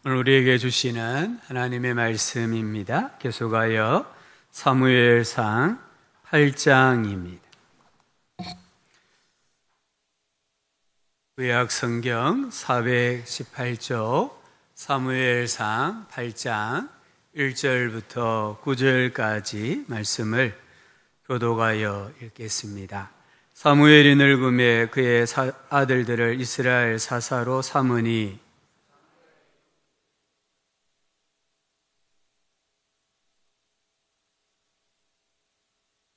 오늘 우리에게 주시는 하나님의 말씀입니다. 계속하여 사무엘상 8장입니다. 구약 성경 418쪽 사무엘상 8장 1절부터 9절까지 말씀을 교독하여 읽겠습니다. 사무엘이 늙음에 그의 아들들을 이스라엘 사사로 삼으니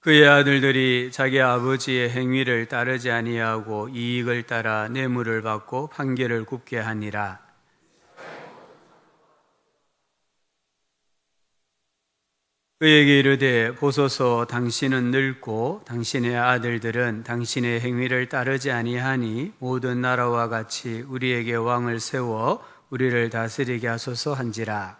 그의 아들들이 자기 아버지의 행위를 따르지 아니하고 이익을 따라 뇌물을 받고 판결을 굽게 하니라. 그에게 이르되 보소서, 당신은 늙고 당신의 아들들은 당신의 행위를 따르지 아니하니 모든 나라와 같이 우리에게 왕을 세워 우리를 다스리게 하소서 한지라.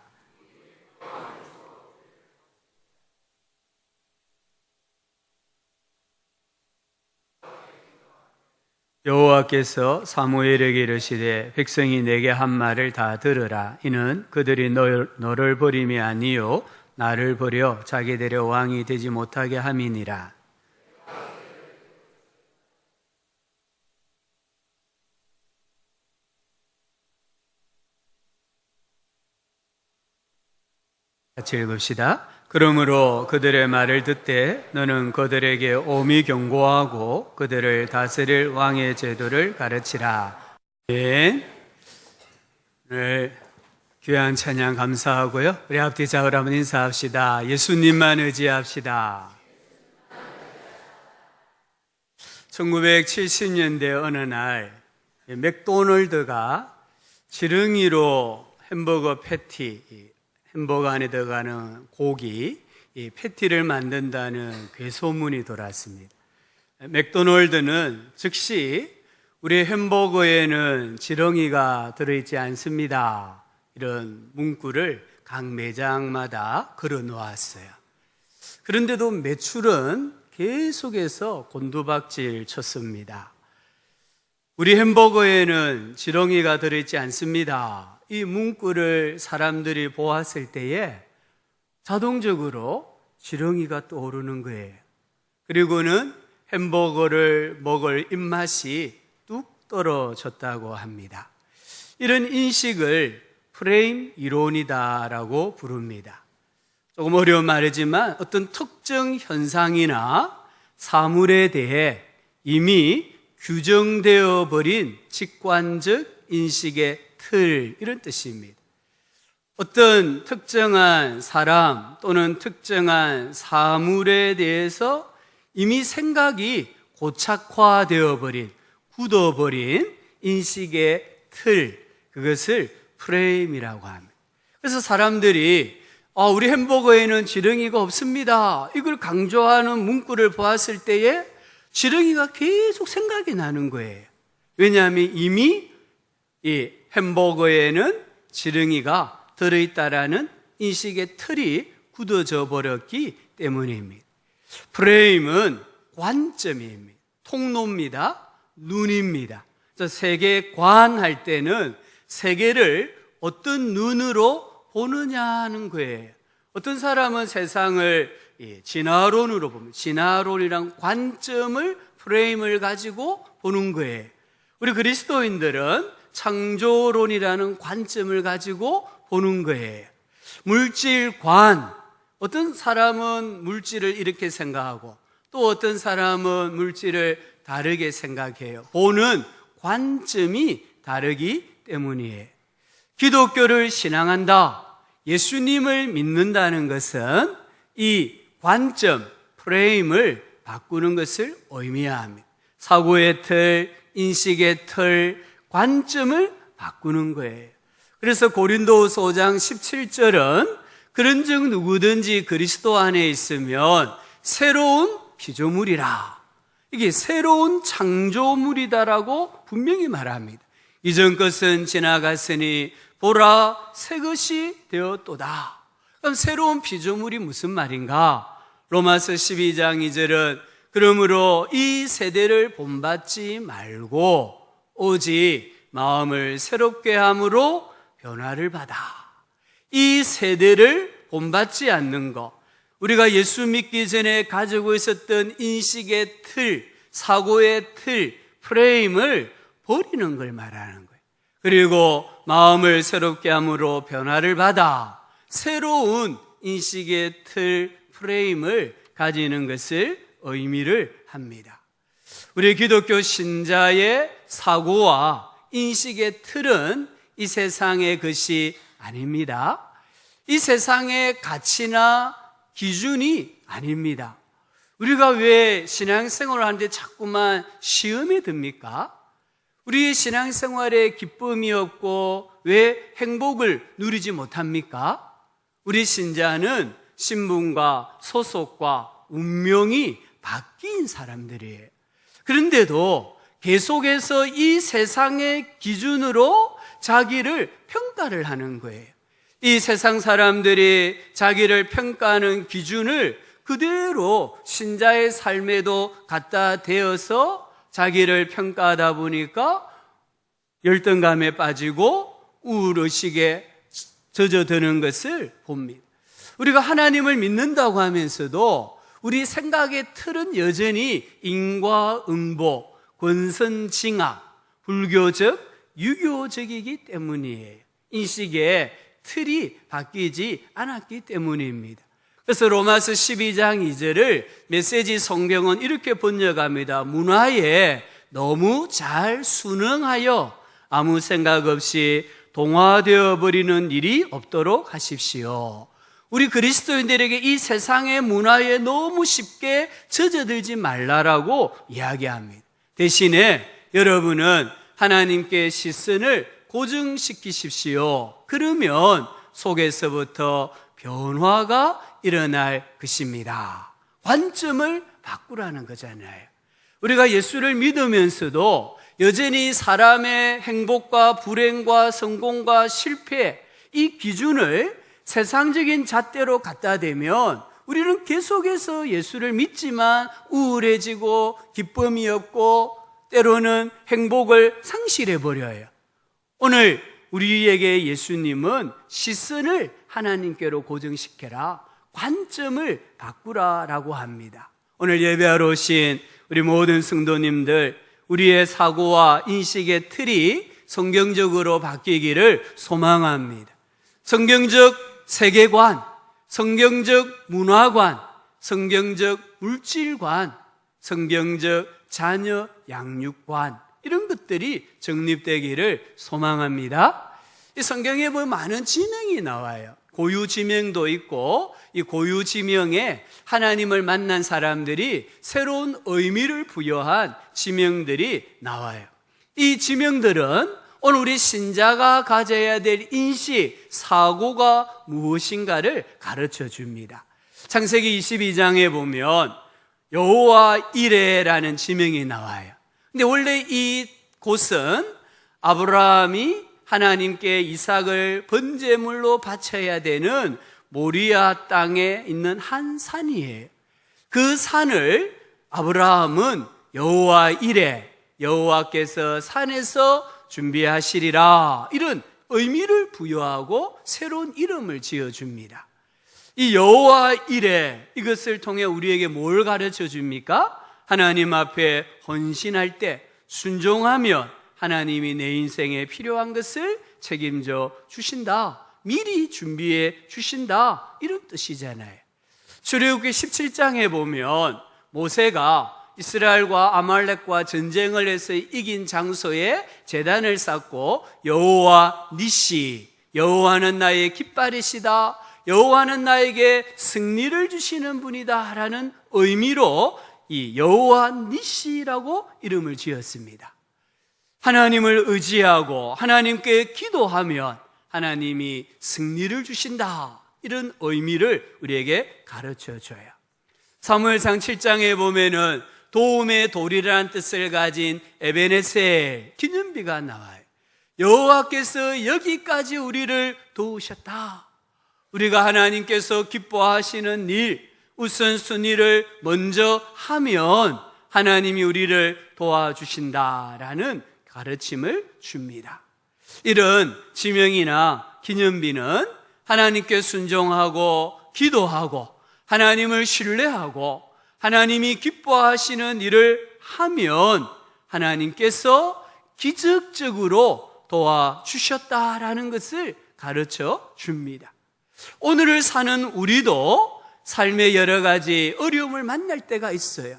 여호와께서 사무엘에게 이르시되 백성이 내게 한 말을 다 들으라. 이는 그들이 너를 버림이 아니요 나를 버려 자기들의 왕이 되지 못하게 함이니라. 같이 읽읍시다. 그러므로 그들의 말을 듣되 너는 그들에게 엄히 경고하고 그들을 다스릴 왕의 제도를 가르치라. 네. 오늘 귀한 찬양 감사하고요. 우리 앞뒤 좌우로 한번 인사합시다. 예수님만 의지합시다. 1970년대 어느 날 맥도널드가 지렁이로 햄버거 패티, 햄버거 안에 들어가는 고기, 이 패티를 만든다는 괴소문이 돌았습니다. 맥도널드는 즉시 우리 햄버거에는 지렁이가 들어있지 않습니다, 이런 문구를 각 매장마다 걸어 놓았어요. 그런데도 매출은 계속해서 곤두박질 쳤습니다. 우리 햄버거에는 지렁이가 들어있지 않습니다, 이 문구를 사람들이 보았을 때에 자동적으로 지렁이가 떠오르는 거예요. 그리고는 햄버거를 먹을 입맛이 뚝 떨어졌다고 합니다. 이런 인식을 프레임 이론이다라고 부릅니다. 조금 어려운 말이지만 어떤 특정 현상이나 사물에 대해 이미 규정되어 버린 직관적 인식의 틀, 이런 뜻입니다. 어떤 특정한 사람 또는 특정한 사물에 대해서 이미 생각이 고착화되어 버린, 굳어버린 인식의 틀, 그것을 프레임이라고 합니다. 그래서 사람들이 우리 햄버거에는 지렁이가 없습니다, 이걸 강조하는 문구를 보았을 때에 지렁이가 계속 생각이 나는 거예요. 왜냐하면 이미 이 햄버거에는 지렁이가 들어있다라는 인식의 틀이 굳어져 버렸기 때문입니다. 프레임은 관점입니다. 통로입니다. 눈입니다. 세계관 할 때는 세계를 어떤 눈으로 보느냐는 거예요. 어떤 사람은 세상을 진화론으로 봅니다. 진화론이란 관점을, 프레임을 가지고 보는 거예요. 우리 그리스도인들은 창조론이라는 관점을 가지고 보는 거예요. 물질관, 어떤 사람은 물질을 이렇게 생각하고 또 어떤 사람은 물질을 다르게 생각해요. 보는 관점이 다르기 때문이에요. 기독교를 신앙한다, 예수님을 믿는다는 것은 이 관점, 프레임을 바꾸는 것을 의미합니다. 사고의 틀, 인식의 틀, 관점을 바꾸는 거예요. 그래서 고린도후서 5장 17절은 그런즉 누구든지 그리스도 안에 있으면 새로운 피조물이라, 이게 새로운 창조물이다라고 분명히 말합니다. 이전 것은 지나갔으니 보라 새 것이 되었도다. 그럼 새로운 피조물이 무슨 말인가? 로마서 12장 2절은 그러므로 이 세대를 본받지 말고 오직 마음을 새롭게 함으로 변화를 받아. 이 세대를 본받지 않는 것, 우리가 예수 믿기 전에 가지고 있었던 인식의 틀, 사고의 틀, 프레임을 버리는 걸 말하는 거예요. 그리고 마음을 새롭게 함으로 변화를 받아 새로운 인식의 틀, 프레임을 가지는 것을 의미를 합니다. 우리 기독교 신자의 사고와 인식의 틀은 이 세상의 것이 아닙니다. 이 세상의 가치나 기준이 아닙니다. 우리가 왜 신앙생활을 하는데 자꾸만 시험에 듭니까? 우리의 신앙생활에 기쁨이 없고 왜 행복을 누리지 못합니까? 우리 신자는 신분과 소속과 운명이 바뀐 사람들이에요. 그런데도 계속해서 이 세상의 기준으로 자기를 평가를 하는 거예요. 이 세상 사람들이 자기를 평가하는 기준을 그대로 신자의 삶에도 갖다 대어서 자기를 평가하다 보니까 열등감에 빠지고 우울의식에 젖어드는 것을 봅니다. 우리가 하나님을 믿는다고 하면서도 우리 생각의 틀은 여전히 인과응보, 권선징악, 불교적, 유교적이기 때문이에요. 인식의 틀이 바뀌지 않았기 때문입니다. 그래서 로마서 12장 2절을 메시지 성경은 이렇게 번역합니다. 문화에 너무 잘 순응하여 아무 생각 없이 동화되어 버리는 일이 없도록 하십시오. 우리 그리스도인들에게 이 세상의 문화에 너무 쉽게 젖어들지 말라라고 이야기합니다. 대신에 여러분은 하나님께 시선을 고정시키십시오. 그러면 속에서부터 변화가 일어날 것입니다. 관점을 바꾸라는 거잖아요. 우리가 예수를 믿으면서도 여전히 사람의 행복과 불행과 성공과 실패, 이 기준을 세상적인 잣대로 갖다 대면 우리는 계속해서 예수를 믿지만 우울해지고 기쁨이 없고 때로는 행복을 상실해버려요. 오늘 우리에게 예수님은 시선을 하나님께로 고정시켜라, 관점을 바꾸라라고 합니다. 오늘 예배하러 오신 우리 모든 성도님들, 우리의 사고와 인식의 틀이 성경적으로 바뀌기를 소망합니다. 성경적 세계관, 성경적 문화관, 성경적 물질관, 성경적 자녀 양육관, 이런 것들이 정립되기를 소망합니다. 이 성경에 보면 많은 지명이 나와요. 고유지명도 있고 이 고유지명에 하나님을 만난 사람들이 새로운 의미를 부여한 지명들이 나와요. 이 지명들은 오늘 우리 신자가 가져야 될 인식, 사고가 무엇인가를 가르쳐 줍니다. 창세기 22장에 보면 여호와 이레라는 지명이 나와요. 근데 원래 이 곳은 아브라함이 하나님께 이삭을 번제물로 바쳐야 되는 모리아 땅에 있는 한 산이에요. 그 산을 아브라함은 여호와 이레, 여호와께서 산에서 준비하시리라, 이런 의미를 부여하고 새로운 이름을 지어줍니다. 이 여호와 이레, 이것을 통해 우리에게 뭘 가르쳐 줍니까? 하나님 앞에 헌신할 때 순종하면 하나님이 내 인생에 필요한 것을 책임져 주신다, 미리 준비해 주신다, 이런 뜻이잖아요. 출애굽기 17장에 보면 모세가 이스라엘과 아말렉과 전쟁을 해서 이긴 장소에 제단을 쌓고 여호와 니시, 여호와는 나의 깃발이시다, 여호와는 나에게 승리를 주시는 분이다 라는 의미로 이 여호와 니시라고 이름을 지었습니다. 하나님을 의지하고 하나님께 기도하면 하나님이 승리를 주신다, 이런 의미를 우리에게 가르쳐줘요. 사무엘상 7장에 보면은 도움의 돌이라는 뜻을 가진 에베네셀 기념비가 나와요. 여호와께서 여기까지 우리를 도우셨다. 우리가 하나님께서 기뻐하시는 일, 우선순위를 먼저 하면 하나님이 우리를 도와주신다라는 가르침을 줍니다. 이런 지명이나 기념비는 하나님께 순종하고 기도하고 하나님을 신뢰하고 하나님이 기뻐하시는 일을 하면 하나님께서 기적적으로 도와주셨다라는 것을 가르쳐 줍니다. 오늘을 사는 우리도 삶의 여러 가지 어려움을 만날 때가 있어요.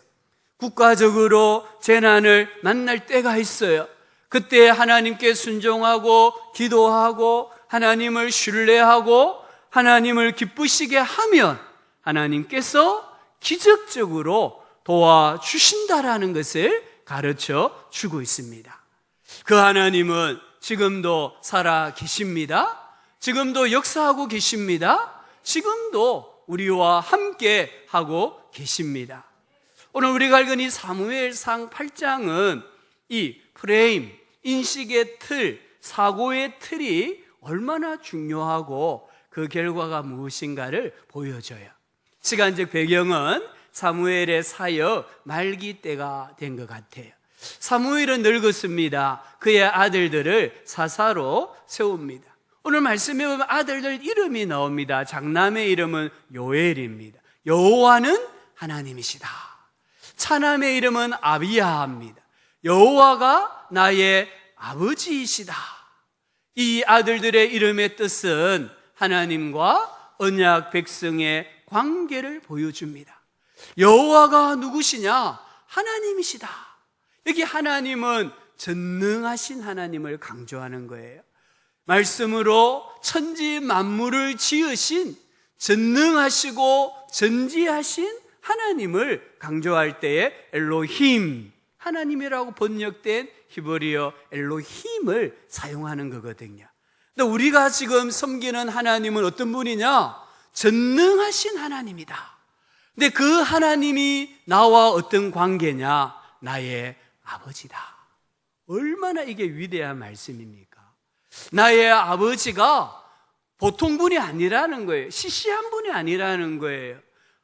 국가적으로 재난을 만날 때가 있어요. 그때 하나님께 순종하고 기도하고 하나님을 신뢰하고 하나님을 기쁘시게 하면 하나님께서 기적적으로 도와주신다라는 것을 가르쳐 주고 있습니다. 그 하나님은 지금도 살아 계십니다. 지금도 역사하고 계십니다. 지금도 우리와 함께 하고 계십니다. 오늘 우리가 읽은 이 사무엘상 8장은 이 프레임, 인식의 틀, 사고의 틀이 얼마나 중요하고 그 결과가 무엇인가를 보여줘요. 시간적 배경은 사무엘의 사역 말기 때가 된 것 같아요. 사무엘은 늙었습니다. 그의 아들들을 사사로 세웁니다. 오늘 말씀에 보면 아들들 이름이 나옵니다. 장남의 이름은 요엘입니다. 여호와는 하나님이시다. 차남의 이름은 아비야입니다. 여호와가 나의 아버지이시다. 이 아들들의 이름의 뜻은 하나님과 언약 백성의 관계를 보여줍니다. 여호와가 누구시냐? 하나님이시다. 여기 하나님은 전능하신 하나님을 강조하는 거예요. 말씀으로 천지 만물을 지으신 전능하시고 전지하신 하나님을 강조할 때에 엘로힘, 하나님이라고 번역된 히브리어 엘로힘을 사용하는 거거든요. 근데 우리가 지금 섬기는 하나님은 어떤 분이냐? 전능하신 하나님이다. 근데 그 하나님이 나와 어떤 관계냐? 나의 아버지다. 얼마나 이게 위대한 말씀입니까? 나의 아버지가 보통 분이 아니라는 거예요. 시시한 분이 아니라는 거예요.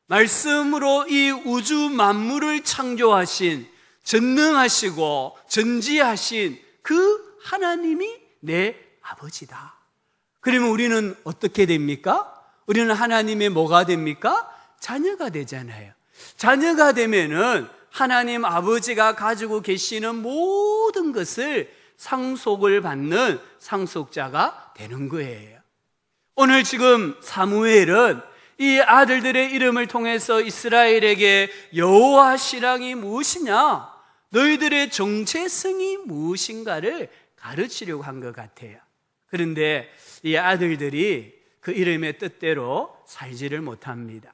말씀으로 이 우주 만물을 창조하신 전능하시고 전지하신 그 하나님이 내 아버지다. 그러면 우리는 어떻게 됩니까? 우리는 하나님의 뭐가 됩니까? 자녀가 되잖아요. 자녀가 되면은 하나님 아버지가 가지고 계시는 모든 것을 상속을 받는 상속자가 되는 거예요. 오늘 지금 사무엘은 이 아들들의 이름을 통해서 이스라엘에게 여호와 신앙이 무엇이냐, 너희들의 정체성이 무엇인가를 가르치려고 한 것 같아요. 그런데 이 아들들이 그 이름의 뜻대로 살지를 못합니다.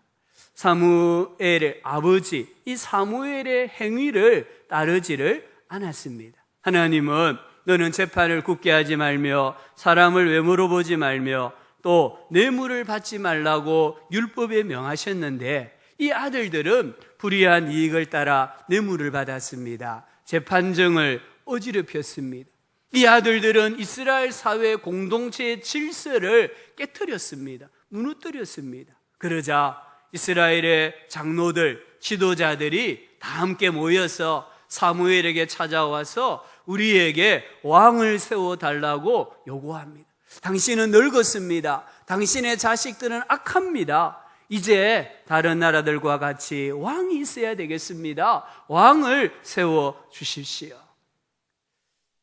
사무엘의 아버지, 이 사무엘의 행위를 따르지를 않았습니다. 하나님은 너는 재판을 굳게 하지 말며 사람을 외모로 보지 말며 또 뇌물을 받지 말라고 율법에 명하셨는데 이 아들들은 불의한 이익을 따라 뇌물을 받았습니다. 재판정을 어지럽혔습니다. 이 아들들은 이스라엘 사회 공동체의 질서를 깨트렸습니다. 무너뜨렸습니다. 그러자 이스라엘의 장로들, 지도자들이 다 함께 모여서 사무엘에게 찾아와서 우리에게 왕을 세워달라고 요구합니다. 당신은 늙었습니다. 당신의 자식들은 악합니다. 이제 다른 나라들과 같이 왕이 있어야 되겠습니다. 왕을 세워주십시오.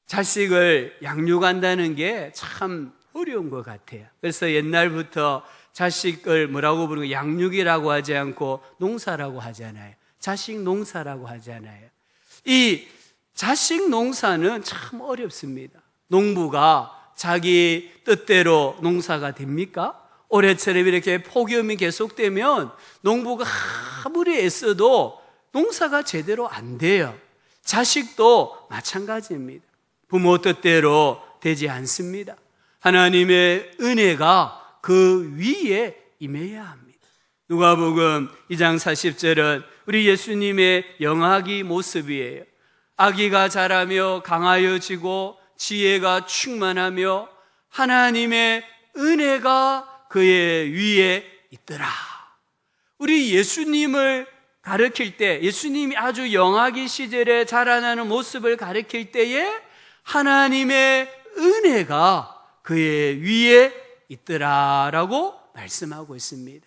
자식을 양육한다는 게 참 어려운 것 같아요. 그래서 옛날부터 자식을 뭐라고 부르고 양육이라고 하지 않고 농사라고 하잖아요. 자식 농사라고 하잖아요. 이 자식 농사는 참 어렵습니다. 농부가 자기 뜻대로 농사가 됩니까? 올해처럼 이렇게 폭염이 계속되면 농부가 아무리 애써도 농사가 제대로 안 돼요. 자식도 마찬가지입니다. 부모 뜻대로 되지 않습니다. 하나님의 은혜가 그 위에 임해야 합니다. 누가복음 2장 40절은 우리 예수님의 영아기 모습이에요. 아기가 자라며 강하여지고 지혜가 충만하며 하나님의 은혜가 그의 위에 있더라. 우리 예수님을 가르칠 때, 예수님이 아주 영아기 시절에 자라나는 모습을 가르칠 때에 하나님의 은혜가 그의 위에 있더라라고 말씀하고 있습니다.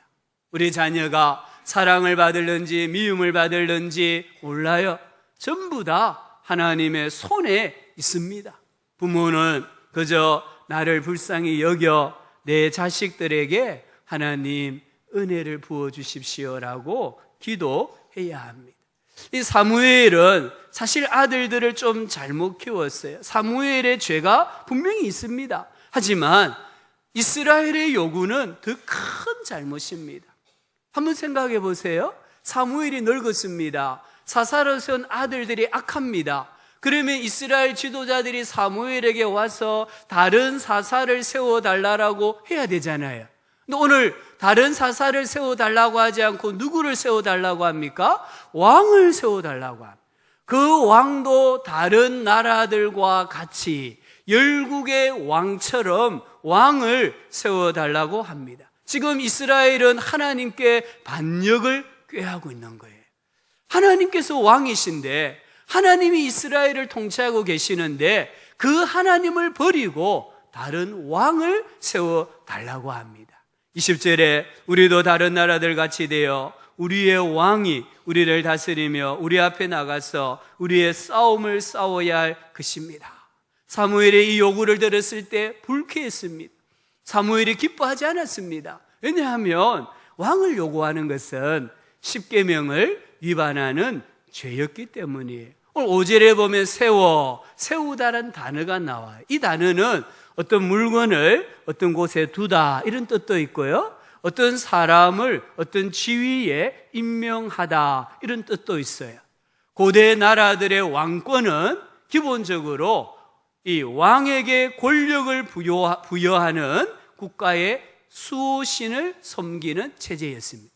우리 자녀가 사랑을 받을는지 미움을 받을는지 몰라요. 전부 다 하나님의 손에 있습니다. 부모는 그저 나를 불쌍히 여겨 내 자식들에게 하나님 은혜를 부어주십시오라고 기도해야 합니다. 이 사무엘은 사실 아들들을 좀 잘못 키웠어요. 사무엘의 죄가 분명히 있습니다. 하지만 이스라엘의 요구는 더 큰 잘못입니다. 한번 생각해 보세요. 사무엘이 늙었습니다. 사사로 세운 아들들이 악합니다. 그러면 이스라엘 지도자들이 사무엘에게 와서 다른 사사를 세워달라고 해야 되잖아요. 근데 오늘 다른 사사를 세워달라고 하지 않고 누구를 세워달라고 합니까? 왕을 세워달라고 합니다. 그 왕도 다른 나라들과 같이 열국의 왕처럼 왕을 세워달라고 합니다. 지금 이스라엘은 하나님께 반역을 꾀하고 있는 거예요. 하나님께서 왕이신데 하나님이 이스라엘을 통치하고 계시는데 그 하나님을 버리고 다른 왕을 세워달라고 합니다. 20절에 우리도 다른 나라들 같이 되어 우리의 왕이 우리를 다스리며 우리 앞에 나가서 우리의 싸움을 싸워야 할 것입니다. 사무엘의 이 요구를 들었을 때 불쾌했습니다. 사무엘이 기뻐하지 않았습니다. 왜냐하면 왕을 요구하는 것은 십계명을 위반하는 죄였기 때문이에요. 오늘 5절에 보면 세우다라는 단어가 나와요. 이 단어는 어떤 물건을 어떤 곳에 두다 이런 뜻도 있고요, 어떤 사람을 어떤 지위에 임명하다 이런 뜻도 있어요. 고대 나라들의 왕권은 기본적으로 이 왕에게 권력을 부여하는 국가의 수호신을 섬기는 체제였습니다.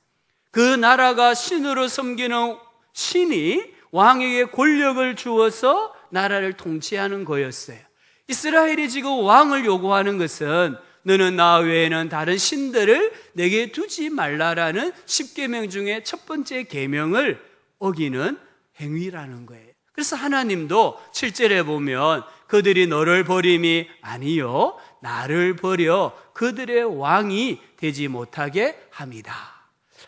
그 나라가 신으로 섬기는 신이 왕에게 권력을 주어서 나라를 통치하는 거였어요. 이스라엘이 지금 왕을 요구하는 것은 너는 나 외에는 다른 신들을 내게 두지 말라라는 10계명 중에 첫 번째 계명을 어기는 행위라는 거예요. 그래서 하나님도 7절에 보면 그들이 너를 버림이 아니요 나를 버려 그들의 왕이 되지 못하게 함이다.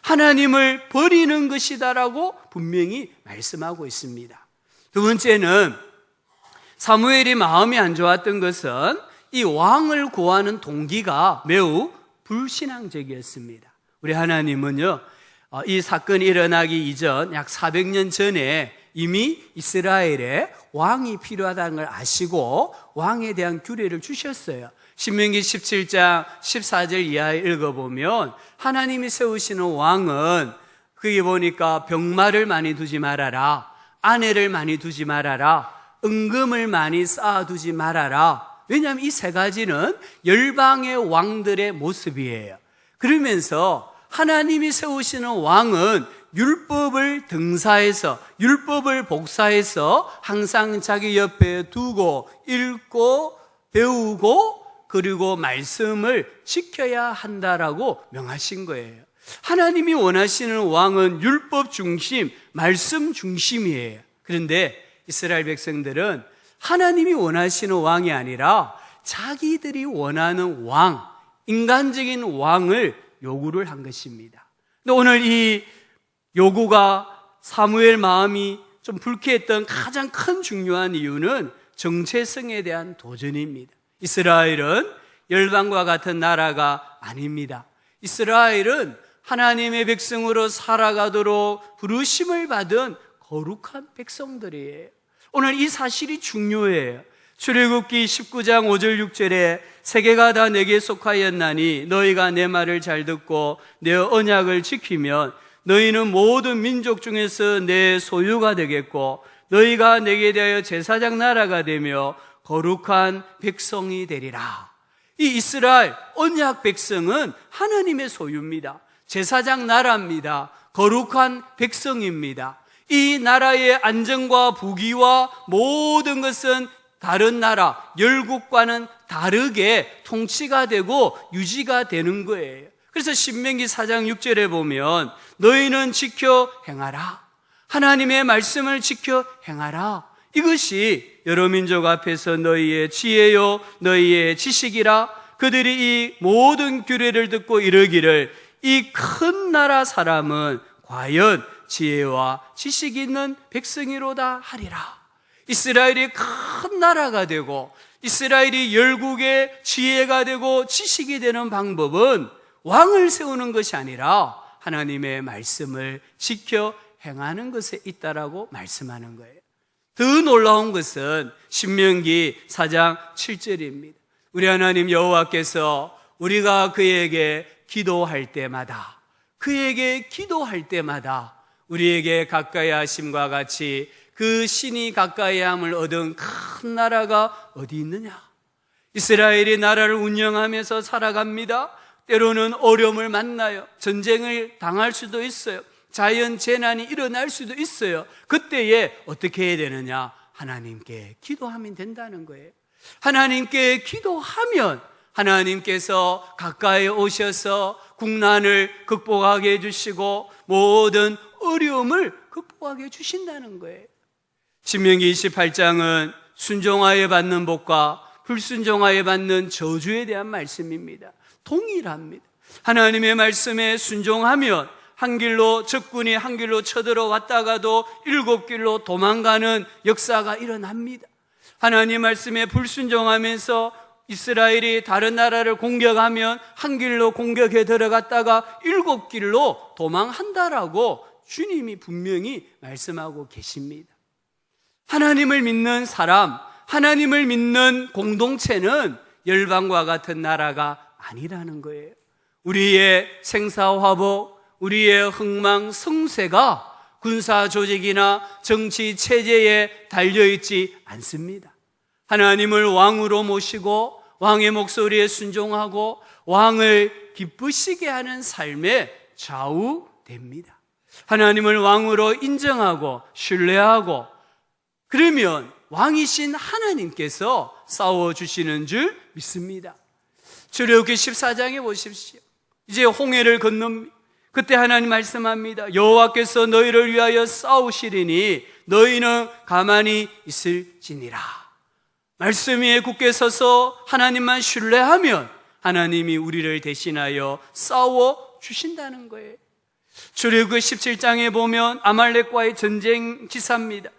하나님을 버리는 것이다라고 분명히 말씀하고 있습니다. 두 번째는 사무엘이 마음이 안 좋았던 것은 이 왕을 구하는 동기가 매우 불신앙적이었습니다. 우리 하나님은요, 이 사건이 일어나기 이전 약 400년 전에 이미 이스라엘에 왕이 필요하다는 걸 아시고 왕에 대한 규례를 주셨어요. 신명기 17장 14절 이하에 읽어보면 하나님이 세우시는 왕은 거기 보니까 병마를 많이 두지 말아라, 아내를 많이 두지 말아라, 은금을 많이 쌓아두지 말아라. 왜냐하면 이 세 가지는 열방의 왕들의 모습이에요. 그러면서 하나님이 세우시는 왕은 율법을 등사해서, 율법을 복사해서 항상 자기 옆에 두고 읽고 배우고 그리고 말씀을 지켜야 한다라고 명하신 거예요. 하나님이 원하시는 왕은 율법 중심, 말씀 중심이에요. 그런데 이스라엘 백성들은 하나님이 원하시는 왕이 아니라 자기들이 원하는 왕, 인간적인 왕을 요구를 한 것입니다. 근데 오늘 이 요구가 사무엘 마음이 좀 불쾌했던 가장 큰 중요한 이유는 정체성에 대한 도전입니다. 이스라엘은 열방과 같은 나라가 아닙니다. 이스라엘은 하나님의 백성으로 살아가도록 부르심을 받은 거룩한 백성들이에요. 오늘 이 사실이 중요해요. 출애굽기 19장 5절 6절에 세계가 다 내게 속하였나니 너희가 내 말을 잘 듣고 내 언약을 지키면 너희는 모든 민족 중에서 내 소유가 되겠고 너희가 내게 대하여 제사장 나라가 되며 거룩한 백성이 되리라. 이 이스라엘 언약 백성은 하나님의 소유입니다. 제사장 나라입니다. 거룩한 백성입니다. 이 나라의 안정과 부귀와 모든 것은 다른 나라, 열국과는 다르게 통치가 되고 유지가 되는 거예요. 그래서 신명기 4장 6절에 보면 너희는 지켜 행하라. 하나님의 말씀을 지켜 행하라. 이것이 여러 민족 앞에서 너희의 지혜요 너희의 지식이라. 그들이 이 모든 규례를 듣고 이르기를 이 큰 나라 사람은 과연 지혜와 지식이 있는 백성이로다 하리라. 이스라엘이 큰 나라가 되고 이스라엘이 열국의 지혜가 되고 지식이 되는 방법은 왕을 세우는 것이 아니라 하나님의 말씀을 지켜 행하는 것에 있다라고 말씀하는 거예요. 더 놀라운 것은 신명기 4장 7절입니다. 우리 하나님 여호와께서 우리가 그에게 기도할 때마다 우리에게 가까이 하심과 같이 그 신이 가까이 함을 얻은 큰 나라가 어디 있느냐? 이스라엘이 나라를 운영하면서 살아갑니다. 때로는 어려움을 만나요. 전쟁을 당할 수도 있어요. 자연 재난이 일어날 수도 있어요. 그때에 어떻게 해야 되느냐? 하나님께 기도하면 된다는 거예요. 하나님께 기도하면 하나님께서 가까이 오셔서 국난을 극복하게 해주시고 모든 어려움을 극복하게 해주신다는 거예요. 신명기 28장은 순종하여 받는 복과 불순종하여 받는 저주에 대한 말씀입니다. 동일합니다. 하나님의 말씀에 순종하면 한 길로 적군이 한 길로 쳐들어왔다가도 7길로 도망가는 역사가 일어납니다. 하나님 말씀에 불순종하면서 이스라엘이 다른 나라를 공격하면 한 길로 공격해 들어갔다가 7길로 도망한다라고 주님이 분명히 말씀하고 계십니다. 하나님을 믿는 사람, 하나님을 믿는 공동체는 열방과 같은 나라가 아니라는 거예요. 우리의 생사화복, 우리의 흥망성쇠가 군사 조직이나 정치 체제에 달려있지 않습니다. 하나님을 왕으로 모시고 왕의 목소리에 순종하고 왕을 기쁘시게 하는 삶에 좌우됩니다. 하나님을 왕으로 인정하고 신뢰하고 그러면 왕이신 하나님께서 싸워주시는 줄 믿습니다. 출애굽기 14장에 보십시오. 이제 홍해를 건넙니다. 그때 하나님 말씀합니다. 여호와께서 너희를 위하여 싸우시리니 너희는 가만히 있을지니라. 말씀 위에 굳게 서서 하나님만 신뢰하면 하나님이 우리를 대신하여 싸워 주신다는 거예요. 출애굽기 17장에 보면 아말렉과의 전쟁 기사입니다.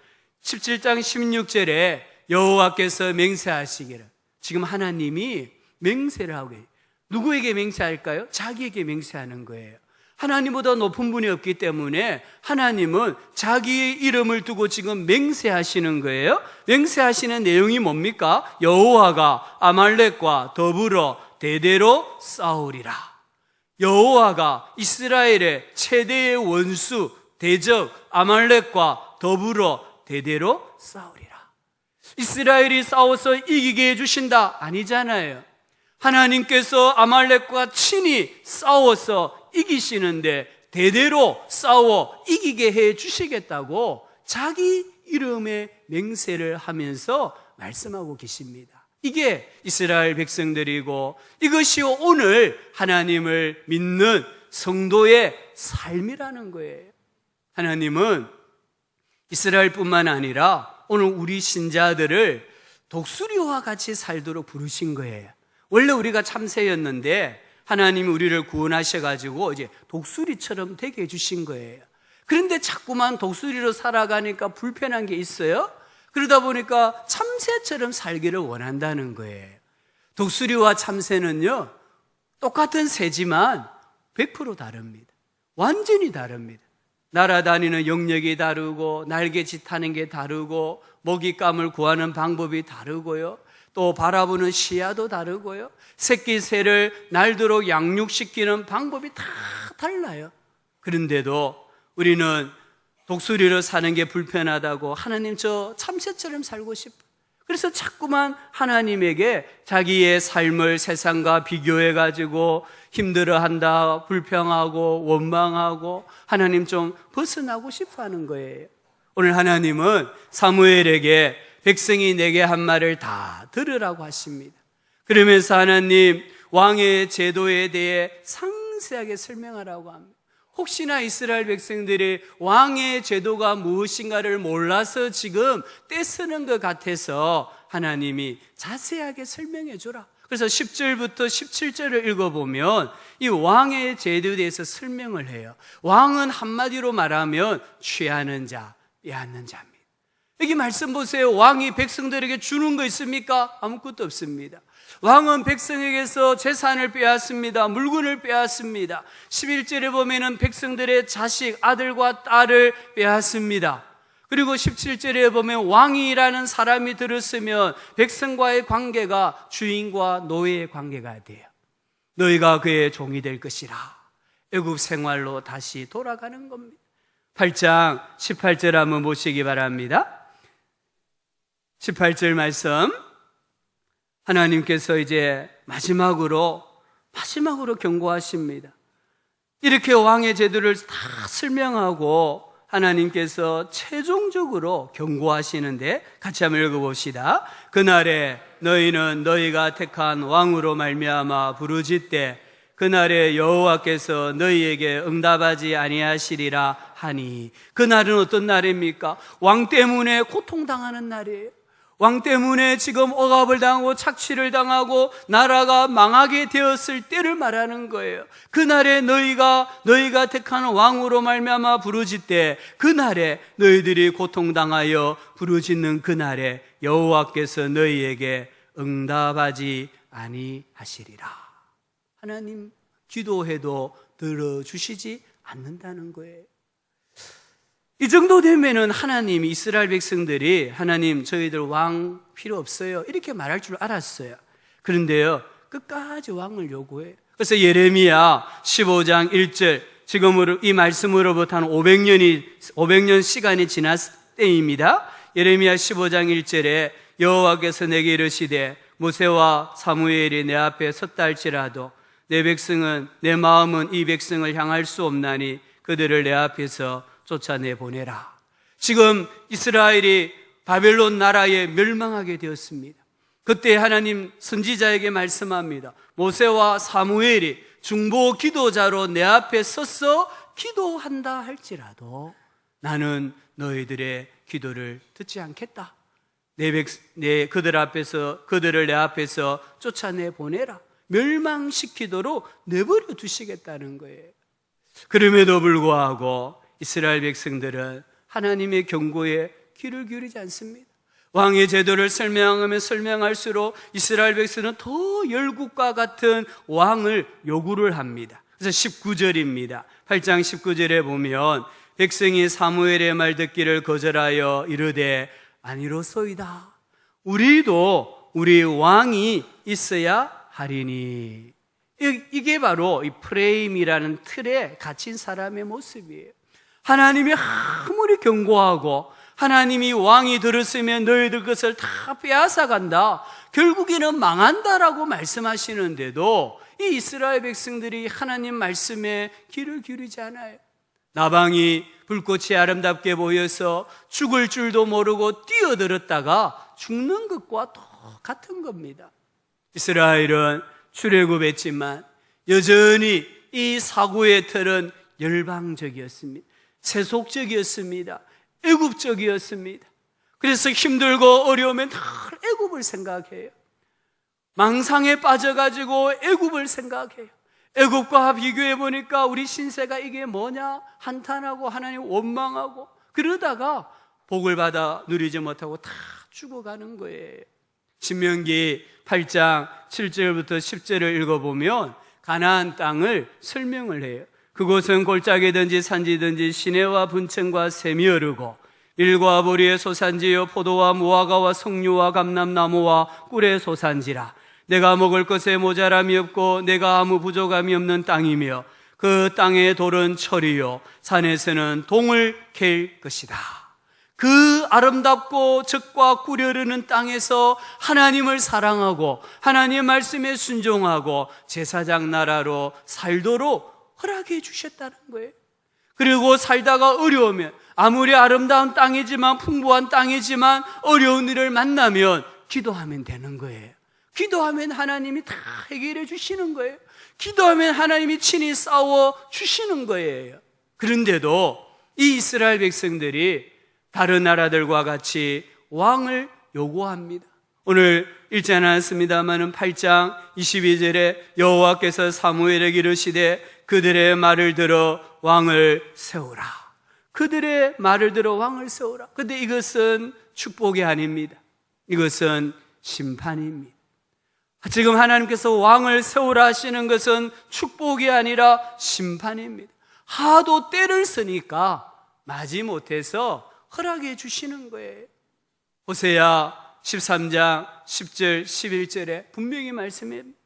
17장 16절에 여호와께서 맹세하시기를, 지금 하나님이 맹세를 하고 계세요. 누구에게 맹세할까요? 자기에게 맹세하는 거예요. 하나님보다 높은 분이 없기 때문에 하나님은 자기의 이름을 두고 지금 맹세하시는 거예요. 맹세하시는 내용이 뭡니까? 여호와가 아말렉과 더불어 대대로 싸우리라. 여호와가 이스라엘의 최대의 원수 대적 아말렉과 더불어 대대로 싸우리라. 이스라엘이 싸워서 이기게 해주신다? 아니잖아요. 하나님께서 아말렉과 친히 싸워서 이기시는데 대대로 싸워 이기게 해 주시겠다고 자기 이름의 맹세를 하면서 말씀하고 계십니다. 이게 이스라엘 백성들이고 이것이 오늘 하나님을 믿는 성도의 삶이라는 거예요. 하나님은 이스라엘뿐만 아니라 오늘 우리 신자들을 독수리와 같이 살도록 부르신 거예요. 원래 우리가 참새였는데 하나님이 우리를 구원하셔가지고 이제 독수리처럼 되게 해주신 거예요. 그런데 자꾸만 독수리로 살아가니까 불편한 게 있어요. 그러다 보니까 참새처럼 살기를 원한다는 거예요. 독수리와 참새는요, 똑같은 새지만 100% 다릅니다. 완전히 다릅니다. 날아다니는 영역이 다르고 날개짓 하는 게 다르고 먹잇감을 구하는 방법이 다르고요. 또 바라보는 시야도 다르고요. 새끼 새를 날도록 양육시키는 방법이 다 달라요. 그런데도 우리는 독수리로 사는 게 불편하다고 하나님 저 참새처럼 살고 싶어. 그래서 자꾸만 하나님에게 자기의 삶을 세상과 비교해가지고 힘들어한다, 불평하고 원망하고 하나님 좀 벗어나고 싶어 하는 거예요. 오늘 하나님은 사무엘에게 백성이 내게 한 말을 다 들으라고 하십니다. 그러면서 하나님 왕의 제도에 대해 상세하게 설명하라고 합니다. 혹시나 이스라엘 백성들이 왕의 제도가 무엇인가를 몰라서 지금 떼쓰는 것 같아서 하나님이 자세하게 설명해 주라. 그래서 10절부터 17절을 읽어보면 이 왕의 제도에 대해서 설명을 해요. 왕은 한마디로 말하면 취하는 자, 빼앗는 자입니다. 여기 말씀 보세요. 왕이 백성들에게 주는 거 있습니까? 아무것도 없습니다. 왕은 백성에게서 재산을 빼앗습니다. 물건을 빼앗습니다. 11절에 보면은 백성들의 자식, 아들과 딸을 빼앗습니다. 그리고 17절에 보면 왕이라는 사람이 들었으면 백성과의 관계가 주인과 노예의 관계가 돼요. 너희가 그의 종이 될 것이라. 애굽 생활로 다시 돌아가는 겁니다. 8장 18절 한번 보시기 바랍니다. 18절 말씀, 하나님께서 이제 마지막으로 경고하십니다. 이렇게 왕의 제도를 다 설명하고 하나님께서 최종적으로 경고하시는데 같이 한번 읽어봅시다. 그날에 너희는 너희가 택한 왕으로 말미암아 부르짖되 그날에 여호와께서 너희에게 응답하지 아니하시리라 하니. 그날은 어떤 날입니까? 왕 때문에 고통당하는 날이에요. 왕 때문에 지금 억압을 당하고 착취를 당하고 나라가 망하게 되었을 때를 말하는 거예요. 그날에 너희가 택하는 왕으로 말미암아 부르짖되 그날에 너희들이 고통당하여 부르짖는 그날에 여호와께서 너희에게 응답하지 아니하시리라. 하나님 기도해도 들어주시지 않는다는 거예요. 이 정도 되면은 하나님이 이스라엘 백성들이 하나님 저희들 왕 필요 없어요 이렇게 말할 줄 알았어요. 그런데요 끝까지 왕을 요구해요. 그래서 예레미야 15장 1절, 지금으로 이 말씀으로부터 한 500년 시간이 지났을 때입니다. 예레미야 15장 1절에 여호와께서 내게 이르시되 모세와 사무엘이 내 앞에 섰다 할지라도 내 마음은 이 백성을 향할 수 없나니 그들을 내 앞에서 쫓아내 보내라. 지금 이스라엘이 바벨론 나라에 멸망하게 되었습니다. 그때 하나님 선지자에게 말씀합니다. 모세와 사무엘이 중보 기도자로 내 앞에 서서 기도한다 할지라도 나는 너희들의 기도를 듣지 않겠다. 그들을 내 앞에서 쫓아내 보내라. 멸망시키도록 내버려 두시겠다는 거예요. 그럼에도 불구하고 이스라엘 백성들은 하나님의 경고에 귀를 기울이지 않습니다. 왕의 제도를 설명하면 설명할수록 이스라엘 백성은 더 열국과 같은 왕을 요구를 합니다. 그래서 19절입니다. 8장 19절에 보면 백성이 사무엘의 말 듣기를 거절하여 이르되 아니로소이다. 우리도 우리 왕이 있어야 하리니. 이게 바로 이 프레임이라는 틀에 갇힌 사람의 모습이에요. 하나님이 아무리 경고하고 하나님이 왕이 들었으면 너희들 것을 다 빼앗아간다, 결국에는 망한다라고 말씀하시는데도 이 이스라엘 백성들이 하나님 말씀에 귀를 기울이지 않아요. 나방이 불꽃이 아름답게 보여서 죽을 줄도 모르고 뛰어들었다가 죽는 것과 똑같은 겁니다. 이스라엘은 출애굽했지만 여전히 이 사고의 틀은 열방적이었습니다. 세속적이었습니다. 애굽적이었습니다. 그래서 힘들고 어려우면 늘 애굽을 생각해요. 망상에 빠져가지고 애굽을 생각해요. 애굽과 비교해 보니까 우리 신세가 이게 뭐냐 한탄하고 하나님 원망하고 그러다가 복을 받아 누리지 못하고 다 죽어가는 거예요. 신명기 8장 7절부터 10절을 읽어보면 가나안 땅을 설명을 해요. 그곳은 골짜기든지 산지든지 시내와 분층과 샘이 흐르고 밀과 보리의 소산지요 포도와 무화과와 석류와 감람나무와 꿀의 소산지라. 내가 먹을 것에 모자람이 없고 내가 아무 부족함이 없는 땅이며 그 땅의 돌은 철이요 산에서는 동을 캘 것이다. 그 아름답고 적과 꿀이 흐르는 땅에서 하나님을 사랑하고 하나님의 말씀에 순종하고 제사장 나라로 살도록 허락해 주셨다는 거예요. 그리고 살다가 어려우면 아무리 아름다운 땅이지만 풍부한 땅이지만 어려운 일을 만나면 기도하면 되는 거예요. 기도하면 하나님이 다 해결해 주시는 거예요. 기도하면 하나님이 친히 싸워 주시는 거예요. 그런데도 이 이스라엘 백성들이 다른 나라들과 같이 왕을 요구합니다. 오늘 읽지 않았습니다마는 8장 22절에 여호와께서 사무엘에게 이르시되 그들의 말을 들어 왕을 세우라. 그들의 말을 들어 왕을 세우라. 그런데 이것은 축복이 아닙니다. 이것은 심판입니다. 지금 하나님께서 왕을 세우라 하시는 것은 축복이 아니라 심판입니다. 하도 때를 쓰니까 마지못해서 허락해 주시는 거예요. 호세야 13장 10절 11절에 분명히 말씀합니다.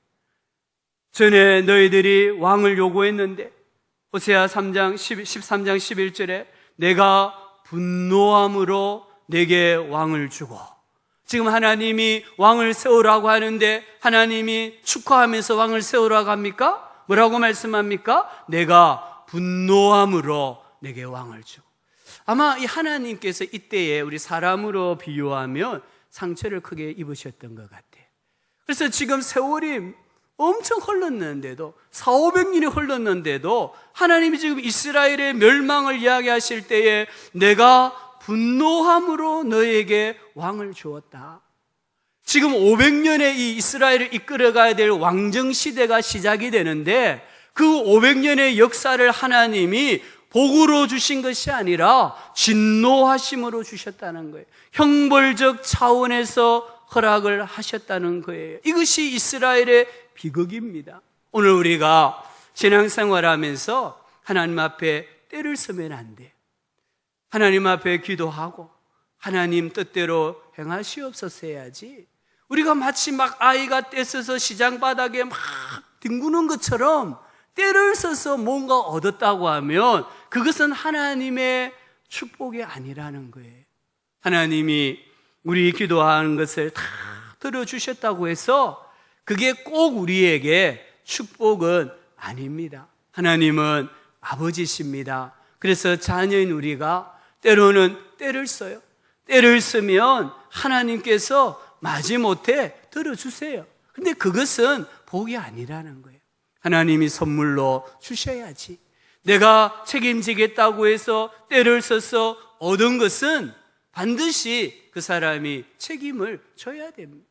전에 너희들이 왕을 요구했는데 호세야 13장 11절에 내가 분노함으로 내게 왕을 주고, 지금 하나님이 왕을 세우라고 하는데 하나님이 축하하면서 왕을 세우라고 합니까? 뭐라고 말씀합니까? 내가 분노함으로 내게 왕을 주고. 아마 이 하나님께서 이때에 우리 사람으로 비유하면 상처를 크게 입으셨던 것 같아요. 그래서 지금 세월이 엄청 흘렀는데도 400~500년이 흘렀는데도 하나님이 지금 이스라엘의 멸망을 이야기하실 때에 내가 분노함으로 너에게 왕을 주었다. 지금 500년의 이 이스라엘을 이끌어가야 될 왕정시대가 시작이 되는데 그 500년의 역사를 하나님이 복으로 주신 것이 아니라 진노하심으로 주셨다는 거예요. 형벌적 차원에서 허락을 하셨다는 거예요. 이것이 이스라엘의 비극입니다. 오늘 우리가 신앙생활하면서 하나님 앞에 때를 쓰면 안 돼요. 하나님 앞에 기도하고 하나님 뜻대로 행하시옵소서 해야지, 우리가 마치 막 아이가 떼써서 시장 바닥에 막 뒹구는 것처럼 때를 써서 뭔가 얻었다고 하면 그것은 하나님의 축복이 아니라는 거예요. 하나님이 우리 기도하는 것을 다 들어주셨다고 해서 그게 꼭 우리에게 축복은 아닙니다. 하나님은 아버지십니다. 그래서 자녀인 우리가 때로는 때를 써요. 때를 쓰면 하나님께서 마지못해 들어주세요. 근데 그것은 복이 아니라는 거예요. 하나님이 선물로 주셔야지. 내가 책임지겠다고 해서 때를 써서 얻은 것은 반드시 그 사람이 책임을 져야 됩니다.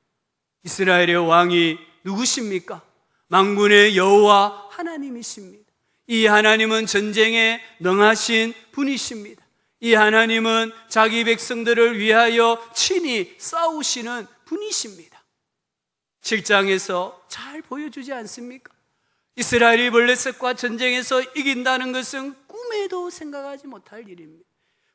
이스라엘의 왕이 누구십니까? 만군의 여호와 하나님이십니다. 이 하나님은 전쟁에 능하신 분이십니다. 이 하나님은 자기 백성들을 위하여 친히 싸우시는 분이십니다. 7장에서 잘 보여주지 않습니까? 이스라엘이 블레셋과 전쟁에서 이긴다는 것은 꿈에도 생각하지 못할 일입니다.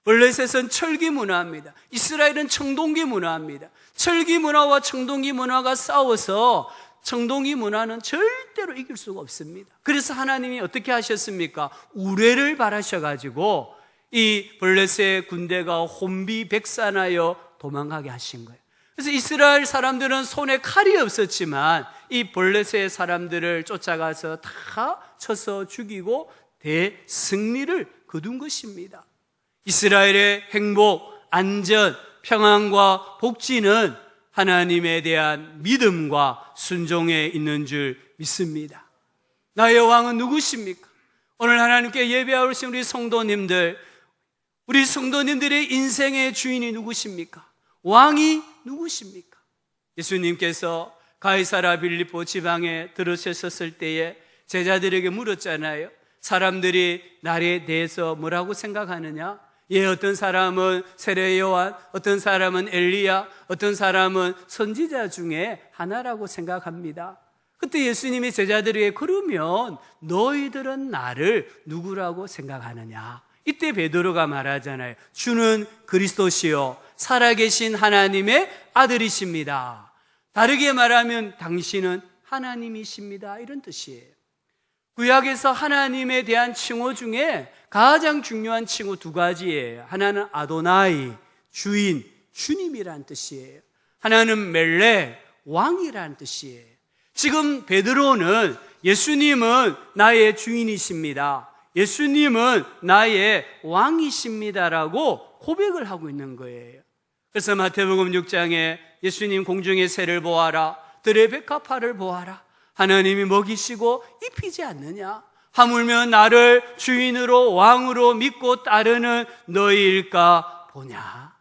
블레셋은 철기 문화입니다. 이스라엘은 청동기 문화입니다. 철기 문화와 청동기 문화가 싸워서 청동기 문화는 절대로 이길 수가 없습니다. 그래서 하나님이 어떻게 하셨습니까? 우레를 바라셔가지고 이 블레셋 군대가 혼비백산하여 도망가게 하신 거예요. 그래서 이스라엘 사람들은 손에 칼이 없었지만 이 블레셋 사람들을 쫓아가서 다 쳐서 죽이고 대승리를 거둔 것입니다. 이스라엘의 행복, 안전, 평안과 복지는 하나님에 대한 믿음과 순종에 있는 줄 믿습니다. 나의 왕은 누구십니까? 오늘 하나님께 예배하러 오신 우리 성도님들, 우리 성도님들의 인생의 주인이 누구십니까? 왕이 누구십니까? 예수님께서 가이사라 빌립보 지방에 들어서셨을 때에 제자들에게 물었잖아요. 사람들이 나에 대해서 뭐라고 생각하느냐? 어떤 사람은 세례 요한, 어떤 사람은 엘리야, 어떤 사람은 선지자 중에 하나라고 생각합니다. 그때 예수님이 제자들에게 그러면 너희들은 나를 누구라고 생각하느냐? 이때 베드로가 말하잖아요. 주는 그리스도시요 살아계신 하나님의 아들이십니다. 다르게 말하면 당신은 하나님이십니다, 이런 뜻이에요. 구약에서 하나님에 대한 칭호 중에 가장 중요한 칭호 두 가지예요. 하나는 아도나이, 주인, 주님이란 뜻이에요. 하나는 멜레, 왕이란 뜻이에요. 지금 베드로는 예수님은 나의 주인이십니다, 예수님은 나의 왕이십니다라고 고백을 하고 있는 거예요. 그래서 마태복음 6장에 예수님 공중의 새를 보아라, 들의 백합화를 보아라, 하나님이 먹이시고 입히지 않느냐? 하물며 나를 주인으로 왕으로 믿고 따르는 너희일까 보냐.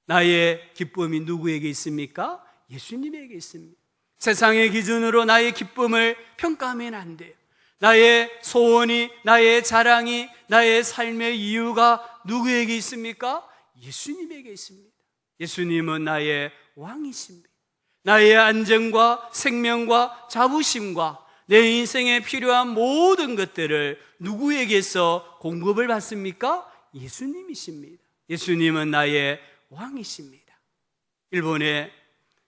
나의 기쁨이 누구에게 있습니까? 예수님에게 있습니다. 세상의 기준으로 나의 기쁨을 평가하면 안 돼요. 나의 소원이, 나의 자랑이, 나의 삶의 이유가 누구에게 있습니까? 예수님에게 있습니다. 예수님은 나의 왕이십니다. 나의 안정과 생명과 자부심과 내 인생에 필요한 모든 것들을 누구에게서 공급을 받습니까? 예수님이십니다. 예수님은 나의 왕이십니다. 일본에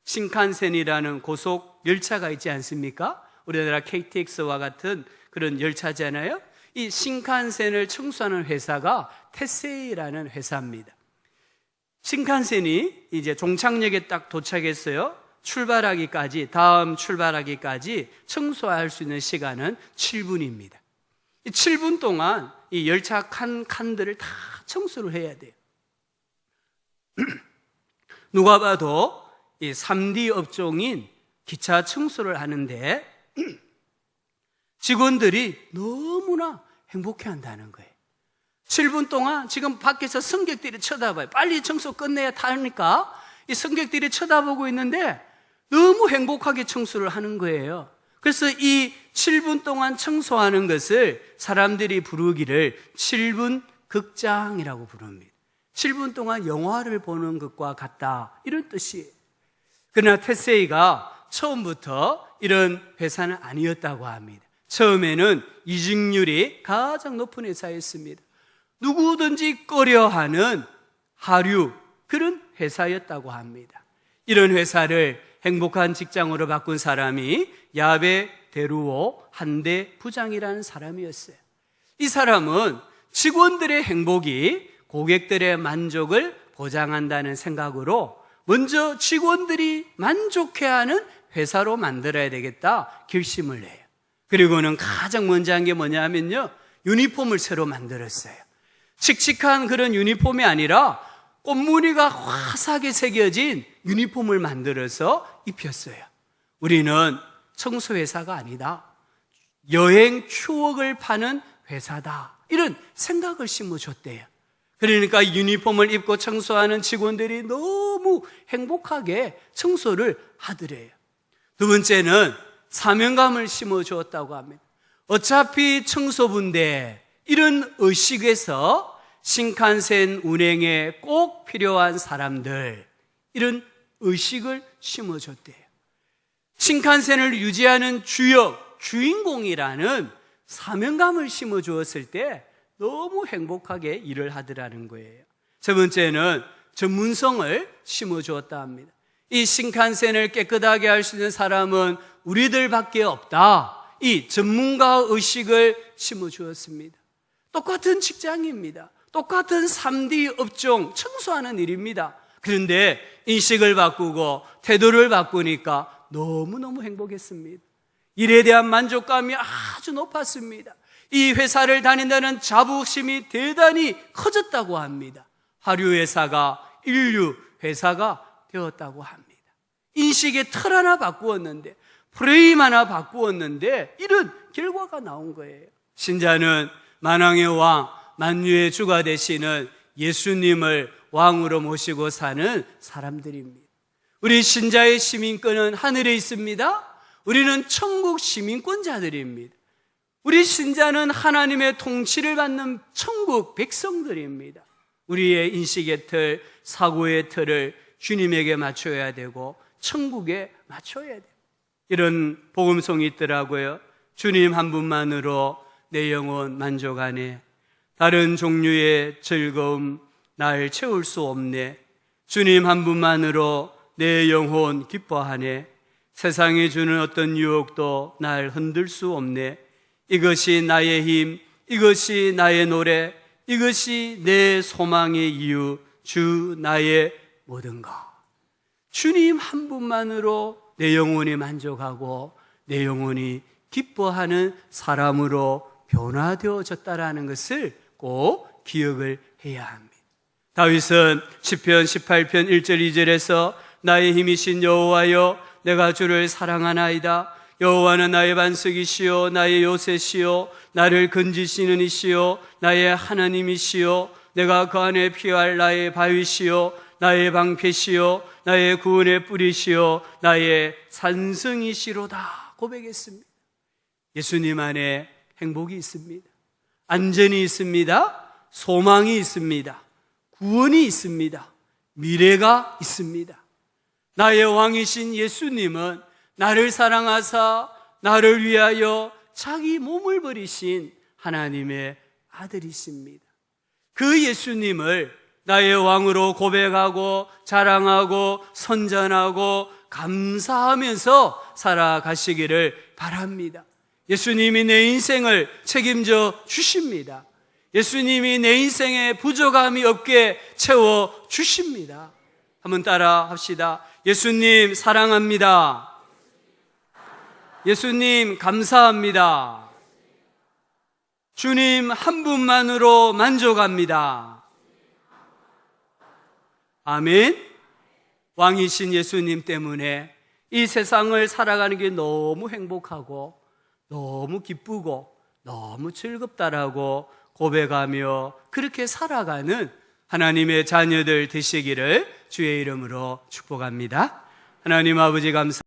신칸센이라는 고속 열차가 있지 않습니까? 우리나라 KTX와 같은 그런 열차잖아요. 이 신칸센을 청소하는 회사가 테세이라는 회사입니다. 신칸센이 이제 종착역에 딱 도착했어요. 다음 출발하기까지 청소할 수 있는 시간은 7분입니다. 이 7분 동안 이 열차 칸들을 다 청소를 해야 돼요. 누가 봐도 이 3D 업종인 기차 청소를 하는데 직원들이 너무나 행복해 한다는 거예요. 7분 동안 지금 밖에서 승객들이 쳐다봐요. 빨리 청소 끝내야 타니까 이 승객들이 쳐다보고 있는데 너무 행복하게 청소를 하는 거예요. 그래서 이 7분 동안 청소하는 것을 사람들이 부르기를 7분 극장이라고 부릅니다. 7분 동안 영화를 보는 것과 같다, 이런 뜻이에요. 그러나 테세이가 처음부터 이런 회사는 아니었다고 합니다. 처음에는 이직률이 가장 높은 회사였습니다. 누구든지 꺼려하는 하류, 그런 회사였다고 합니다. 이런 회사를 행복한 직장으로 바꾼 사람이 야베 데루오 한대 부장이라는 사람이었어요. 이 사람은 직원들의 행복이 고객들의 만족을 보장한다는 생각으로 먼저 직원들이 만족해하는 회사로 만들어야 되겠다 결심을 해요. 그리고는 가장 먼저 한 게 뭐냐면요, 유니폼을 새로 만들었어요. 칙칙한 그런 유니폼이 아니라 꽃무늬가 화사하게 새겨진 유니폼을 만들어서 입혔어요. 우리는 청소회사가 아니다, 여행 추억을 파는 회사다, 이런 생각을 심어줬대요. 그러니까 유니폼을 입고 청소하는 직원들이 너무 행복하게 청소를 하더래요. 두 번째는 사명감을 심어주었다고 합니다. 어차피 청소부인데 이런 의식에서 신칸센 운행에 꼭 필요한 사람들, 이런 의식을 심어줬대요. 신칸센을 유지하는 주인공이라는 사명감을 심어주었을 때 너무 행복하게 일을 하더라는 거예요. 세 번째는 전문성을 심어주었다 합니다. 이 신칸센을 깨끗하게 할 수 있는 사람은 우리들밖에 없다, 이 전문가 의식을 심어주었습니다. 똑같은 직장입니다. 똑같은 3D 업종 청소하는 일입니다. 그런데 인식을 바꾸고 태도를 바꾸니까 너무너무 행복했습니다. 일에 대한 만족감이 아주 높았습니다. 이 회사를 다닌다는 자부심이 대단히 커졌다고 합니다. 하류 회사가 인류 회사가 되었다고 합니다. 인식의 틀 하나 바꾸었는데, 프레임 하나 바꾸었는데 이런 결과가 나온 거예요. 신자는 만왕의 왕, 만유의 주가 되시는 예수님을 왕으로 모시고 사는 사람들입니다. 우리 신자의 시민권은 하늘에 있습니다. 우리는 천국 시민권자들입니다. 우리 신자는 하나님의 통치를 받는 천국 백성들입니다. 우리의 인식의 틀, 사고의 틀을 주님에게 맞춰야 되고 천국에 맞춰야 돼요. 이런 복음송이 있더라고요. 주님 한 분만으로 내 영혼 만족하네. 다른 종류의 즐거움 날 채울 수 없네. 주님 한 분만으로 내 영혼 기뻐하네. 세상이 주는 어떤 유혹도 날 흔들 수 없네. 이것이 나의 힘, 이것이 나의 노래, 이것이 내 소망의 이유, 주 나의 모든 것. 주님 한 분만으로 내 영혼이 만족하고 내 영혼이 기뻐하는 사람으로 변화되어졌다라는 것을 꼭 기억을 해야 합니다. 다윗은 시편 18편 1절 2절에서 나의 힘이신 여호와여, 내가 주를 사랑하나이다. 여호와는 나의 반석이시요 나의 요새시요 나를 건지시는 이시요 나의 하나님이시요 내가 그 안에 피할 나의 바위시요 나의 방패시요 나의 구원의 뿌리시요 나의 산성이시로다 고백했습니다. 예수님 안에 행복이 있습니다. 안전이 있습니다. 소망이 있습니다. 구원이 있습니다. 미래가 있습니다. 나의 왕이신 예수님은 나를 사랑하사 나를 위하여 자기 몸을 버리신 하나님의 아들이십니다. 그 예수님을 나의 왕으로 고백하고 자랑하고 선전하고 감사하면서 살아가시기를 바랍니다. 예수님이 내 인생을 책임져 주십니다. 예수님이 내 인생에 부족함이 없게 채워 주십니다. 한번 따라 합시다. 예수님 사랑합니다. 예수님 감사합니다. 주님 한 분만으로 만족합니다. 아멘. 왕이신 예수님 때문에 이 세상을 살아가는 게 너무 행복하고 너무 기쁘고 너무 즐겁다라고 고백하며 그렇게 살아가는 하나님의 자녀들 되시기를 주의 이름으로 축복합니다. 하나님 아버지 감사합니다.